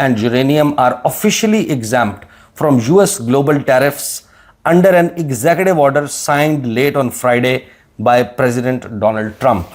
and uranium are officially exempt from US global tariffs under an executive order signed late on Friday by President Donald Trump।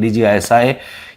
DGISI,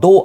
2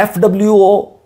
FWO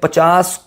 $50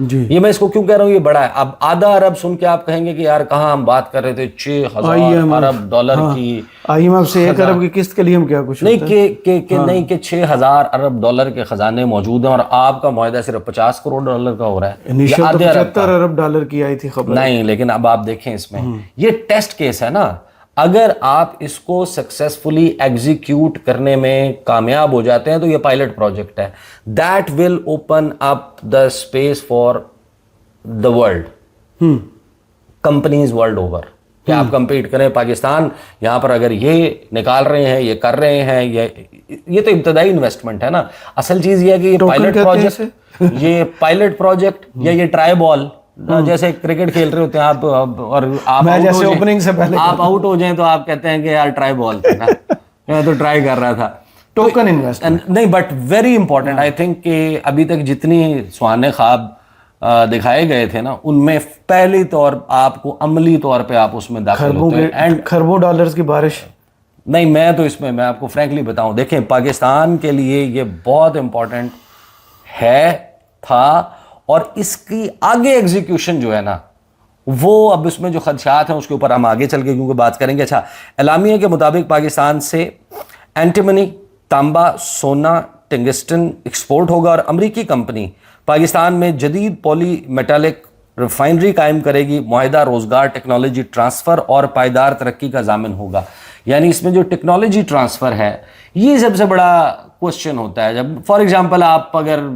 جی یہ میں اس کو کیوں کہہ رہا ہوں یہ بڑا ہے. اب آدھا ارب سن کے آپ کہیں گے کہ یار کہاں ہم بات کر رہے تھے 6,000 ارب ڈالر کی. IMF سے 1 ارب کی قسط کے لیے ہم کیا کچھ نہیں کہ 6,000 ارب ڈالر کے خزانے موجود ہیں اور آپ کا معاہدہ صرف 50 کروڑ ڈالر کا ہو رہا ہے. انیشل 75 ارب ڈالر کی آئی تھی خبر. نہیں لیکن اب آپ دیکھیں اس میں یہ ٹیسٹ کیس ہے نا. اگر آپ اس کو سکسیسفلی ایگزیکیوٹ کرنے میں کامیاب ہو جاتے ہیں تو یہ پائلٹ پروجیکٹ ہے. That will open up the space for the world companies world over کہ آپ کمپیٹ کریں. پاکستان یہاں پر اگر یہ نکال رہے ہیں یہ کر رہے ہیں یہ تو ابتدائی انویسٹمنٹ ہے نا. اصل چیز یہ ہے کہ یہ پائلٹ پروجیکٹ یہ پائلٹ پروجیکٹ یا یہ ٹرائی بال جیسے کرکٹ کھیل رہے ہوتے ہیں آپ اور آپ آؤٹ ہو جائیں تو آپ کہتے ہیں کہ یار ٹرائی بال میں تو ٹرائی کر رہا تھا. ٹوکن انویسٹمنٹ نہیں but very important I think کہ ابھی تک جتنی سوانح خواب دکھائے گئے تھے نا ان میں پہلی طور آپ کو عملی طور پہ آپ اس میں داخل ہوتے ہیں. اینڈ کھربوں ڈالرز کی بارش. نہیں میں تو اس میں آپ کو فرینکلی بتاؤں دیکھیں پاکستان کے لیے یہ بہت امپورٹنٹ ہے تھا اور اس کی آگے ایگزیکیوشن جو ہے نا وہ اب اس میں جو خدشات ہیں اس کے اوپر ہم آگے چل کے کیونکہ بات کریں گے. اچھا اعلامیہ کے مطابق پاکستان سے اینٹیمنی تانبا سونا ٹنگسٹن ایکسپورٹ ہوگا اور امریکی کمپنی پاکستان میں جدید پولی میٹالک ریفائنری قائم کرے گی. معاہدہ روزگار ٹیکنالوجی ٹرانسفر اور پائیدار ترقی کا ضامن ہوگا. یعنی اس میں جو ٹیکنالوجی ٹرانسفر ہے یہ سب سے بڑا کوشچن ہوتا ہے. جب فار ایگزامپل آپ اگر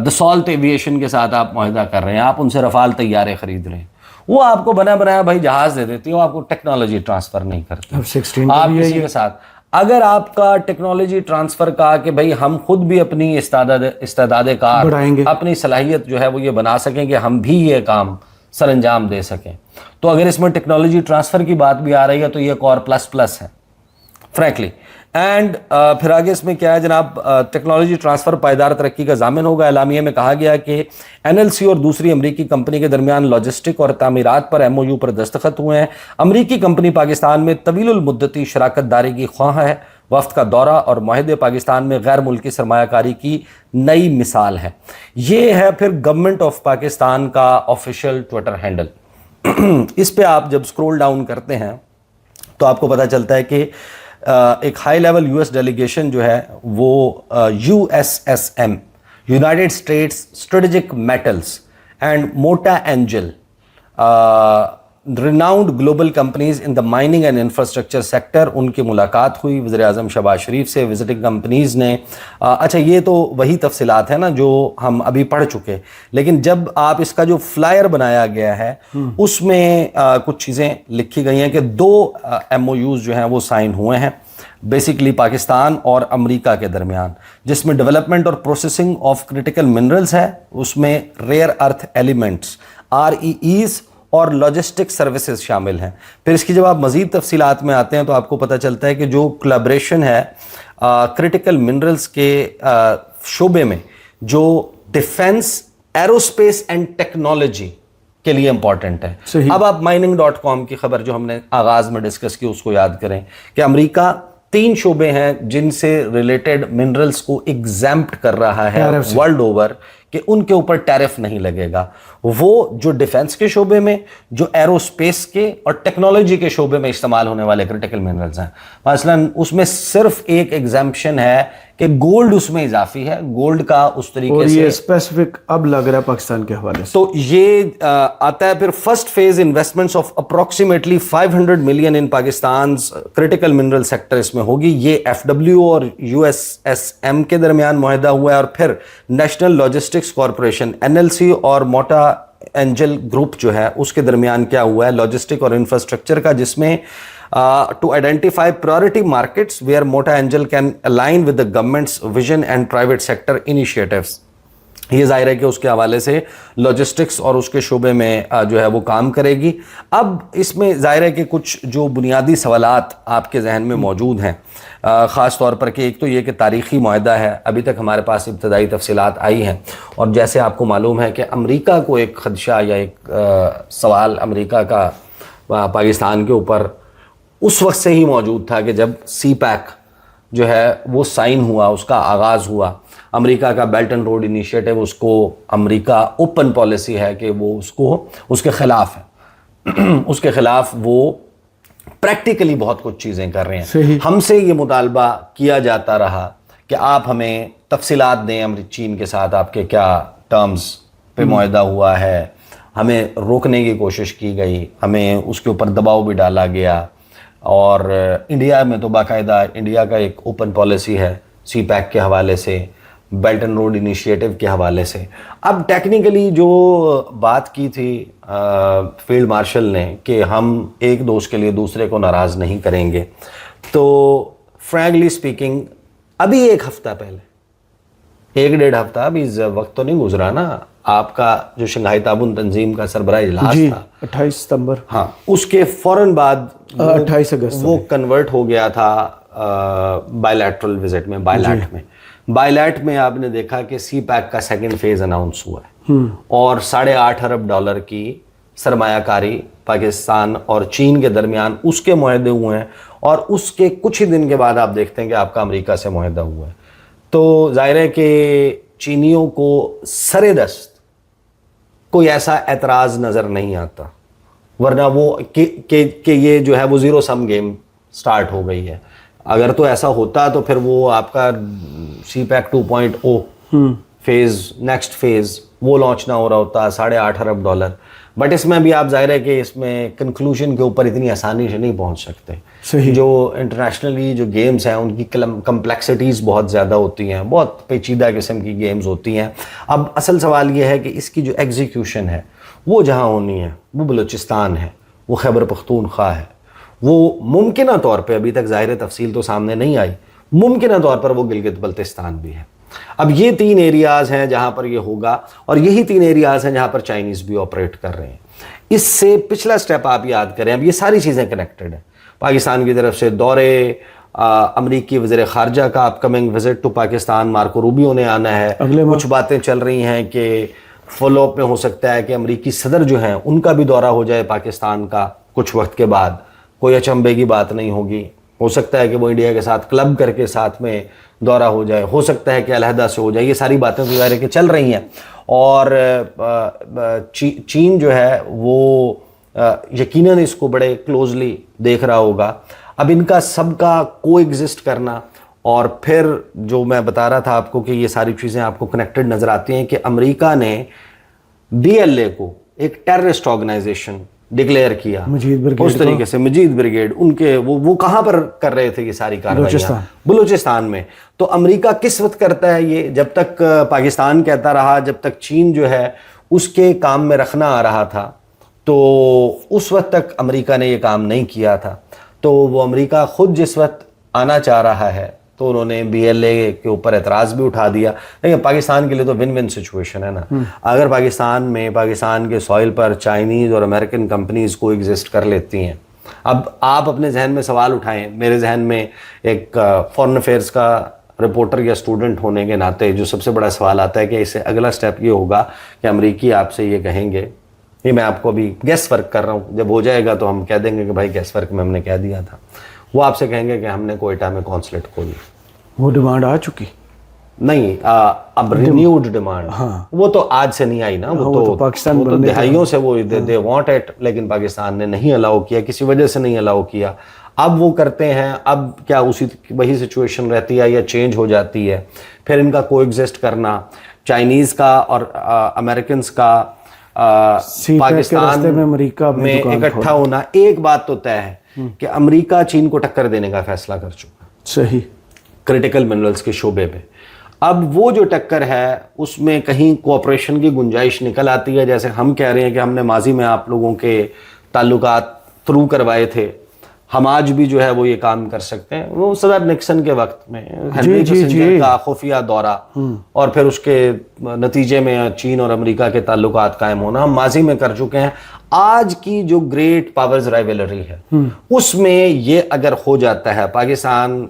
دسالٹ ایویشن کے ساتھ آپ معاہدہ کر رہے ہیں آپ ان سے رفال طیارے خرید رہے ہیں وہ آپ کو بنا بنایا بھائی جہاز دے دیتی ہے وہ آپ کو ٹیکنالوجی ٹرانسفر نہیں کرتی. آپ کسی کے ساتھ اگر آپ کا ٹیکنالوجی ٹرانسفر کا کہ بھائی ہم خود بھی اپنی استعداد کار اپنی صلاحیت جو ہے وہ یہ بنا سکیں کہ ہم بھی یہ کام سر انجام دے سکیں تو اگر اس میں ٹیکنالوجی ٹرانسفر کی بات بھی آ رہی ہے تو یہ ایک اور پلس ہے فرینکلی. اینڈ پھر آگے اس میں کیا ہے جناب ٹیکنالوجی ٹرانسفر پائیدار ترقی کا ضامن ہوگا. اعلامیہ میں کہا گیا کہ NLC اور دوسری امریکی کمپنی کے درمیان لاجسٹک اور تعمیرات پر MOU پر دستخط ہوئے ہیں. امریکی کمپنی پاکستان میں طویل المدتی شراکت داری کی خواہاں ہے. وفد کا دورہ اور معاہدے پاکستان میں غیر ملکی سرمایہ کاری کی نئی مثال ہے. یہ ہے پھر گورنمنٹ آف پاکستان کا آفیشیل ٹویٹر ہینڈل. اس پہ آپ جب سکرول ڈاؤن کرتے ہیں تو آپ کو پتہ چلتا ہے کہ ایک ہائی لیول US ڈیلیگیشن جو ہے وہ USSM United States strategic metals and Mota Engil renowned global companies in the mining and infrastructure sector ان کی ملاقات ہوئی وزیر اعظم شہباز شریف سے. وزٹنگ کمپنیز نے اچھا یہ تو وہی تفصیلات ہیں نا جو ہم ابھی پڑھ چکے لیکن جب آپ اس کا جو فلائر بنایا گیا ہے اس میں کچھ چیزیں لکھی گئی ہیں کہ 2 MOUs جو ہیں وہ سائن ہوئے ہیں بیسیکلی پاکستان اور امریکہ کے درمیان جس میں ڈیولپمنٹ اور پروسیسنگ آف کریٹیکل منرلز ہے. اس میں ریئر ارتھ ایلیمنٹس REEs اور لاجسٹک سروسز شامل ہیں. پھر اس کی جب آپ مزید تفصیلات میں آتے ہیں تو آپ کو پتہ چلتا ہے کہ جو کولیبریشن ہے کریٹیکل منرلز کے شعبے میں جو ڈیفنس ایروسپیس اینڈ ٹیکنالوجی کے لیے امپورٹنٹ ہے. اب آپ mining.com کی خبر جو ہم نے آغاز میں ڈسکس کی اس کو یاد کریں کہ امریکہ 3 شعبے ہیں جن سے ریلیٹڈ منرلز کو ایگزیمپٹ کر رہا ہے ورلڈ اوور کہ ان کے اوپر ٹیرف نہیں لگے گا. وہ جو ڈیفنس کے شعبے میں جو ایرو اسپیس کے اور ٹیکنالوجی کے شعبے میں استعمال ہونے والے کریٹیکل منرلز ہیں. مثلاً اس میں صرف ایک ایگزیمپشن ہے کہ گولڈ اس میں اضافی ہے. گولڈ کا اس طریقے سے اسپیسیفک اب لگ رہا ہے پاکستان کے حوالے سے تو یہ آتا ہے. پھر first phase investments of approximately 500 million in Pakistan's critical mineral sector اس میں ہوگی. یہ FW اور USSM کے درمیان معاہدہ ہوا ہے اور پھر نیشنل لاجسٹکس کارپوریشن NLC اور موٹا اینجل گروپ جو ہے اس کے درمیان کیا ہوا ہے لاجسٹک اور انفراسٹرکچر کا جس میں to identify priority markets where Mota Angel can align with the government's vision and private sector initiatives. یہ ظاہر ہے کہ اس کے حوالے سے لاجسٹکس اور اس کے شعبے میں جو ہے وہ کام کرے گی. اب اس میں ظاہر ہے کہ کچھ جو بنیادی سوالات آپ کے ذہن میں موجود ہیں خاص طور پر کہ ایک تو یہ کہ تاریخی معاہدہ ہے ابھی تک ہمارے پاس ابتدائی تفصیلات آئی ہیں اور جیسے آپ کو معلوم ہے کہ امریکہ کو ایک خدشہ یا ایک سوال امریکہ کا پاکستان کے اوپر اس وقت سے ہی موجود تھا کہ جب CPEC جو ہے وہ سائن ہوا, اس کا آغاز ہوا. امریکہ کا بیلٹ اینڈ روڈ انیشیٹو, اس کو امریکہ اوپن پالیسی ہے کہ وہ اس کے خلاف ہے. اس کے خلاف وہ پریکٹیکلی بہت کچھ چیزیں کر رہے ہیں. ہم سے یہ مطالبہ کیا جاتا رہا کہ آپ ہمیں تفصیلات دیں, چین کے ساتھ آپ کے کیا ٹرمز پہ معاہدہ ہوا ہے. ہمیں روکنے کی کوشش کی گئی, ہمیں اس کے اوپر دباؤ بھی ڈالا گیا. اور انڈیا میں تو باقاعدہ انڈیا کا ایک اوپن پالیسی ہے سی پیک کے حوالے سے, بیلٹ اینڈ روڈ انیشیٹو کے حوالے سے. اب ٹیکنیکلی جو بات کی تھی فیلڈ مارشل نے کہ ہم ایک دوست کے لیے دوسرے کو ناراض نہیں کریں گے, تو فرینکلی اسپیکنگ ابھی ایک ہفتہ پہلے, 1-1.5 ہفتہ, ابھی وقت تو نہیں گزرا نا, آپ کا جو شنگھائی تعاون تنظیم کا سربراہ اجلاس تھا 28 ستمبر, ہاں, اس کے فوراً بعد 28 اگست وہ کنورٹ ہو گیا تھا بائیلیٹرل وزٹ میں, بائیلیٹ میں آپ نے دیکھا کہ سی پیک کا سیکنڈ فیز اناؤنس ہوا ہے اور $8.5 ارب کی سرمایہ کاری پاکستان اور چین کے درمیان اس کے معاہدے ہوئے ہیں, اور اس کے کچھ ہی دن کے بعد آپ دیکھتے ہیں کہ آپ کا امریکہ سے معاہدہ ہوا ہے. تو ظاہر ہے کہ چینیوں کو سرے دست کوئی ایسا اعتراض نظر نہیں آتا, ورنہ وہ کہ یہ جو ہے وہ زیرو سم گیم سٹارٹ ہو گئی ہے. اگر تو ایسا ہوتا تو پھر وہ آپ کا سی پیک 2.0 فیز, نیکسٹ فیز وہ لانچ نہ ہو رہا ہوتا, $8.5 ارب. بٹ اس میں بھی آپ ظاہر ہے کہ اس میں کنکلوژن کے اوپر اتنی آسانی سے نہیں پہنچ سکتے. جو انٹرنیشنلی جو گیمز ہیں ان کی کمپلیکسٹیز بہت زیادہ ہوتی ہیں, بہت پیچیدہ قسم کی گیمز ہوتی ہیں. اب اصل سوال یہ ہے کہ اس کی جو ایگزیکیوشن ہے وہ جہاں ہونی ہے وہ بلوچستان ہے, وہ خیبر پختونخوا ہے, وہ ممکنہ طور پہ, ابھی تک ظاہر تفصیل تو سامنے نہیں آئی, ممکنہ طور پر وہ گلگت بلتستان بھی ہے. اب یہ 3 ایریاز ہیں جہاں پر یہ ہوگا, اور یہی 3 ایریاز ہیں جہاں پر چائنیز بھی آپریٹ کر رہے ہیں. اس سے پچھلا سٹیپ آپ یاد کریں, اب یہ ساری چیزیں کنیکٹڈ ہیں. پاکستان کی طرف سے دورے امریکی وزیر خارجہ کا upcoming visit to Pakistan, Marco Rubio نے آنا ہے. کچھ باتیں چل رہی ہیں کہ فالو اپ میں ہو سکتا ہے کہ امریکی صدر جو ہیں ان کا بھی دورہ ہو جائے پاکستان کا کچھ وقت کے بعد. کوئی اچنبے کی بات نہیں ہوگی, ہو سکتا ہے کہ وہ انڈیا کے ساتھ کلب کر کے ساتھ میں دورہ ہو جائے, ہو سکتا ہے کہ علیحدہ سے ہو جائے. یہ ساری باتیں تو ظاہر ہے کہ چل رہی ہیں, اور چین جو ہے وہ یقیناً اس کو بڑے کلوزلی دیکھ رہا ہوگا. اب ان کا سب کا کو ایگزسٹ کرنا, اور پھر جو میں بتا رہا تھا آپ کو کہ یہ ساری چیزیں آپ کو کنیکٹڈ نظر آتی ہیں کہ امریکہ نے DLA کو ایک ٹیررسٹ آرگنائزیشن ڈکلیئر کیا اس طریقے سے. مجید بریگیڈ ان کے وہ کہاں پر کر رہے تھے یہ ساری کارروائیاں؟ بلوچستان میں. تو امریکہ کس وقت کرتا ہے یہ؟ جب تک پاکستان کہتا رہا, جب تک چین جو ہے اس کے کام میں رکھنا آ رہا تھا, تو اس وقت تک امریکہ نے یہ کام نہیں کیا تھا. تو وہ امریکہ خود جس وقت آنا چاہ رہا ہے تو انہوں نے BLA کے اوپر اعتراض بھی اٹھا دیا. لیکن پاکستان کے لیے تو ون ون سچویشن ہے نا. اگر پاکستان میں, پاکستان کے سوائل پر چائنیز اور امریکن کمپنیز کو ایگزسٹ کر لیتی ہیں, اب آپ اپنے ذہن میں سوال اٹھائیں, میرے ذہن میں ایک فارن افیئرس کا رپورٹر یا اسٹوڈنٹ ہونے کے ناطے جو سب سے بڑا سوال آتا ہے کہ اسے اگلا سٹیپ یہ ہوگا کہ امریکی آپ سے یہ کہیں گے, یہ میں آپ کو ابھی گیس ورک کر رہا ہوں, جب ہو جائے گا تو ہم کہہ دیں گے کہ بھائی گیس ورک میں ہم نے کہہ دیا تھا, وہ آپ سے کہیں گے کہ ہم نے کوئٹہ میں کونسلیٹ کھولی. وہ ڈیمانڈ آ چکی نہیں, اب رینیوڈ ڈیمانڈ, وہ تو آج سے نہیں آئی نا, وہ تو پاکستان دہائیوں سے وہ دے وانٹ اٹ, لیکن پاکستان نے نہیں الاؤ کیا, کسی وجہ سے نہیں الاؤ کیا. اب وہ کرتے ہیں, اب کیا وہی سچویشن رہتی ہے یا چینج ہو جاتی ہے؟ پھر ان کا کو ایگزسٹ کرنا, چائنیز کا اور امریکنز کا پاکستان میں اکٹھا ہونا. ایک بات تو طے ہے کہ امریکہ چین کو ٹکر دینے کا فیصلہ کر چکا, صحیح, کرٹیکل منرلز کے شعبے پہ. اب وہ جو ٹکر ہے اس میں کہیں کوآپریشن کی گنجائش نکل آتی ہے, جیسے ہم کہہ رہے ہیں کہ ہم نے ماضی میں آپ لوگوں کے تعلقات تھرو کروائے تھے, ہم آج بھی جو ہے وہ یہ کام کر سکتے ہیں. وہ صدر نکسن کے وقت میں ہنری کسنجر کا خفیہ دورہ اور پھر اس کے نتیجے میں چین اور امریکہ کے تعلقات قائم ہونا ہم ماضی میں کر چکے ہیں. آج کی جو گریٹ پاورز رائیولری ہے اس میں یہ اگر ہو جاتا ہے, پاکستان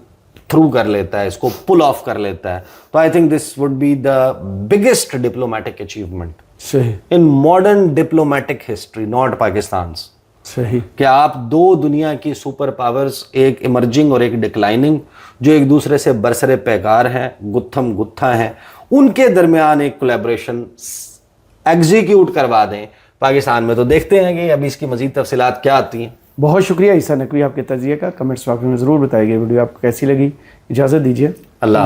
تھرو کر لیتا ہے, اس کو پل آف کر لیتا ہے, تو I think this would be the biggest diplomatic achievement in modern diplomatic history, not Pakistan's. صحیح. کہ آپ دو دنیا کی سپر پاورز، ایک ایمرجنگ اور ایک ڈکلائننگ، جو ایک دوسرے سے برسر پیکار ہیں، گتھم گتھا ہیں، ان کے درمیان ایک کولیبریشن ایگزیکیوٹ کروا دیں پاکستان میں. تو دیکھتے ہیں کہ ابھی اس کی مزید تفصیلات کیا آتی ہیں. بہت شکریہ عیسیٰ نقوی آپ کے تجزیے کا. کمنٹس باکس میں ضرور بتائیے گا ویڈیو آپ کو کیسی لگی. اجازت دیجیے. اللہ